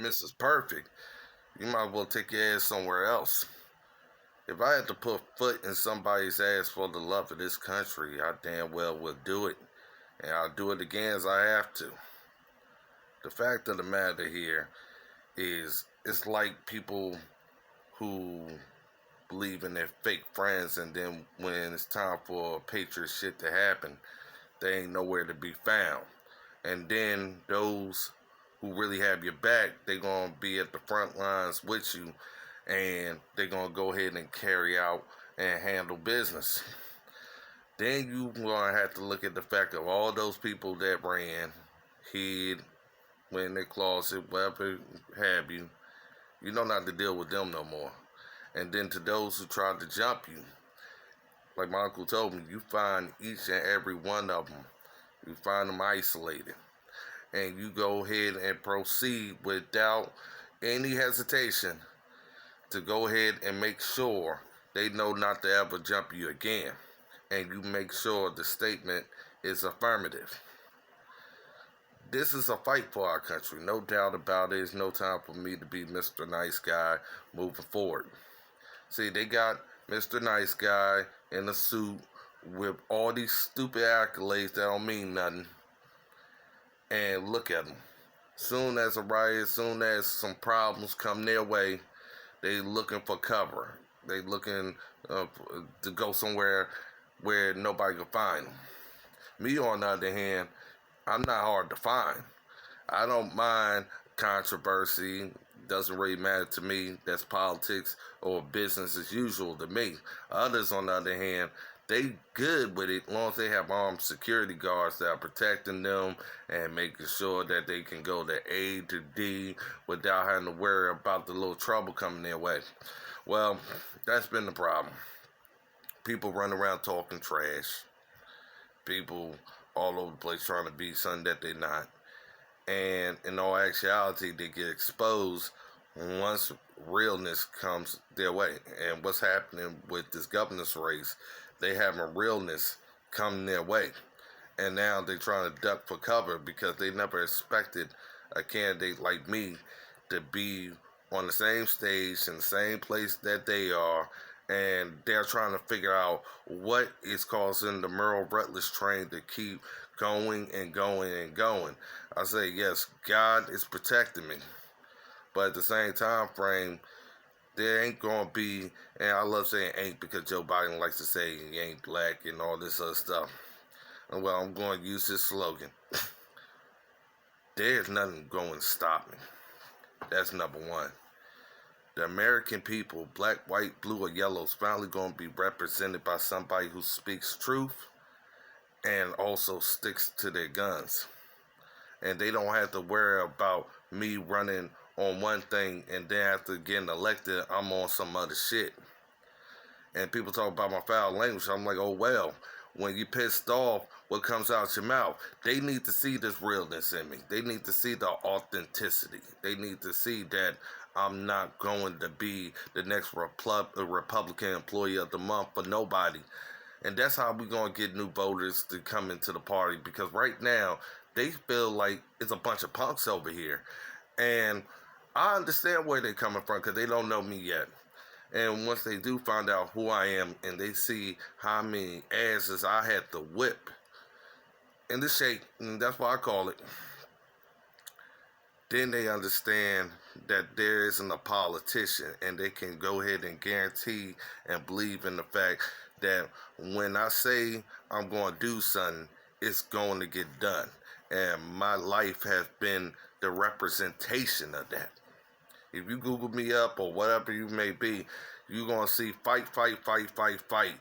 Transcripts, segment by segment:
Mrs. Perfect, you might as well take your ass somewhere else. If I had to put foot in somebody's ass for the love of this country, I damn well would do it. And I'll do it again as I have to. The fact of the matter here is, it's like people who believe in their fake friends, and then when it's time for patriot shit to happen, they ain't nowhere to be found. And then those who really have your back, they gonna be at the front lines with you, and they're gonna go ahead and carry out and handle business. Then you gonna have to look at the fact of all those people that ran, hid, went in their closet, whatever have you. You don't have to deal with them no more. And then to those who tried to jump you, like my uncle told me, you find each and every one of them. You find them isolated. And you go ahead and proceed without any hesitation to go ahead and make sure they know not to ever jump you again. And you make sure the statement is affirmative. This is a fight for our country, no doubt about it. It's no time for me to be Mr. Nice Guy moving forward. See, they got Mr. Nice Guy in a suit with all these stupid accolades that don't mean nothing. And look at them. Soon as a riot, soon as some problems come their way, they looking for cover. They looking to go somewhere where nobody can find them. Me, on the other hand, I'm not hard to find. I don't mind controversy. Doesn't really matter to me. That's politics or business as usual to me. Others, on the other hand, they good with it as long as they have armed security guards that are protecting them and making sure that they can go to A to D without having to worry about the little trouble coming their way. Well, that's been the problem. People run around talking trash. People all over the place trying to be something that they're not. And in all actuality, they get exposed once realness comes their way. And what's happening with this governor's race, they having realness come their way. And now they're trying to duck for cover because they never expected a candidate like me to be on the same stage in the same place that they are. And they're trying to figure out what is causing the Merle Rutledge train to keep going and going and going. I say, yes, God is protecting me. But at the same time frame, there ain't going to be, and I love saying ain't because Joe Biden likes to say he ain't black and all this other stuff. And well, I'm going to use this slogan. There's nothing going to stop me. That's number one. The American people, black, white, blue, or yellow, is finally going to be represented by somebody who speaks truth and also sticks to their guns. And they don't have to worry about me running on one thing and then after getting elected, I'm on some other shit. And people talk about my foul language. I'm like, oh, well, when you pissed off, what comes out your mouth? They need to see this realness in me. They need to see the authenticity. They need to see that I'm not going to be the next Republican employee of the month for nobody. And that's how we're going to get new voters to come into the party. Because right now, they feel like it's a bunch of punks over here. And I understand where they're coming from because they don't know me yet. And once they do find out who I am and they see how many asses I had to whip in the shape, and that's what I call it, then they understand that there isn't a politician, and they can go ahead and guarantee and believe in the fact that when I say I'm going to do something, it's going to get done. And my life has been the representation of that. If you Google me up or whatever you may be, you're going to see fight, fight, fight, fight, fight.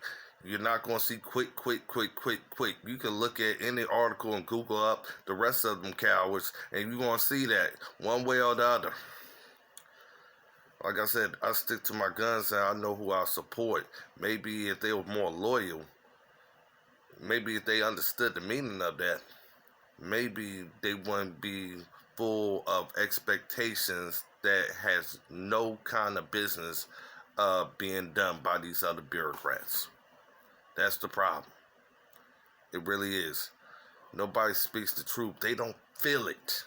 You're not going to see quit, quit, quit, quit, quit. You can look at any article and Google up the rest of them cowards, and you're going to see that one way or the other. Like I said, I stick to my guns and I know who I support. Maybe if they were more loyal, maybe if they understood the meaning of that, maybe they wouldn't be full of expectations that has no kind of business being done by these other bureaucrats. That's the problem. It really is. Nobody speaks the truth. They don't feel it.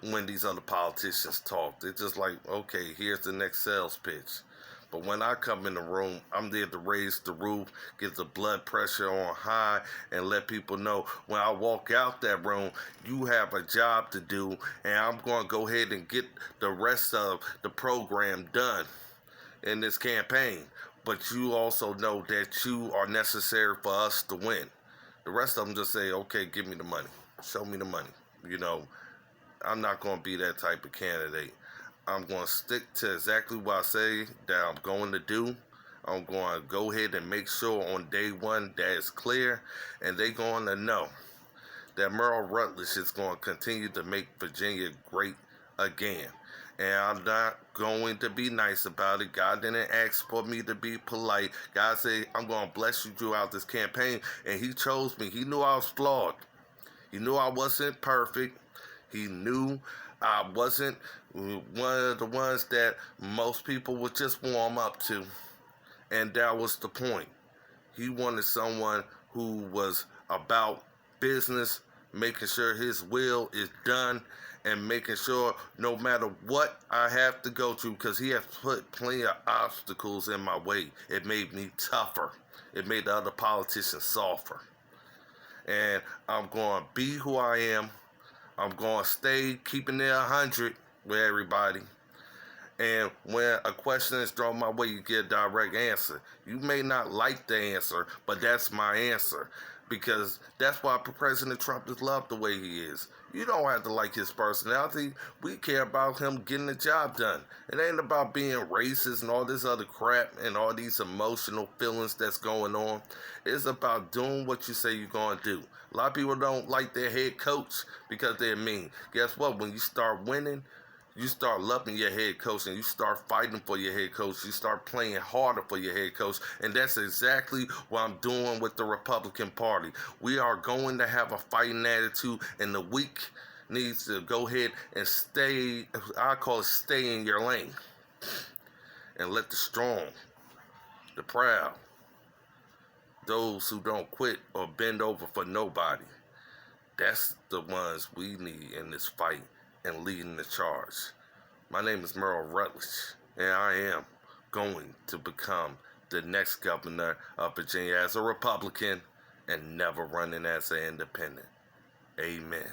when these other politicians talk. They're just like, okay, here's the next sales pitch. But when I come in the room, I'm there to raise the roof, get the blood pressure on high, and let people know when I walk out that room, you have a job to do, and I'm going to go ahead and get the rest of the program done in this campaign. But you also know that you are necessary for us to win. The rest of them just say, okay, give me the money. Show me the money. I'm not going to be that type of candidate. I'm going to stick to exactly what I say that I'm going to do. I'm going to go ahead and make sure on day one that it's clear, and they're going to know that Merle Rutledge is going to continue to make Virginia great again. And I'm not going to be nice about it. God didn't ask for me to be polite. God said, I'm going to bless you throughout this campaign, and he chose me. He knew I was flawed. He knew I wasn't perfect. He knew I wasn't one of the ones that most people would just warm up to. And that was the point. He wanted someone who was about business, making sure his will is done, and making sure no matter what I have to go through, because he has put plenty of obstacles in my way. It made me tougher. It made the other politicians softer. And I'm going to be who I am. I'm going to stay keeping it 100 with everybody. And when a question is thrown my way, you get a direct answer. You may not like the answer, but that's my answer. Because that's why President Trump is loved the way he is. You don't have to like his personality. We care about him getting the job done. It ain't about being racist and all this other crap and all these emotional feelings that's going on. It's about doing what you say you're going to do. A lot of people don't like their head coach because they're mean. Guess what? When you start winning, you start loving your head coach, and you start fighting for your head coach. You start playing harder for your head coach. And that's exactly what I'm doing with the Republican Party. We are going to have a fighting attitude, and the weak needs to go ahead and stay, I call it stay in your lane. And let the strong, the proud, those who don't quit or bend over for nobody, that's the ones we need in this fight and leading the charge. My name is Merle Rutledge, and I am going to become the next governor of Virginia as a Republican and never running as an independent. Amen.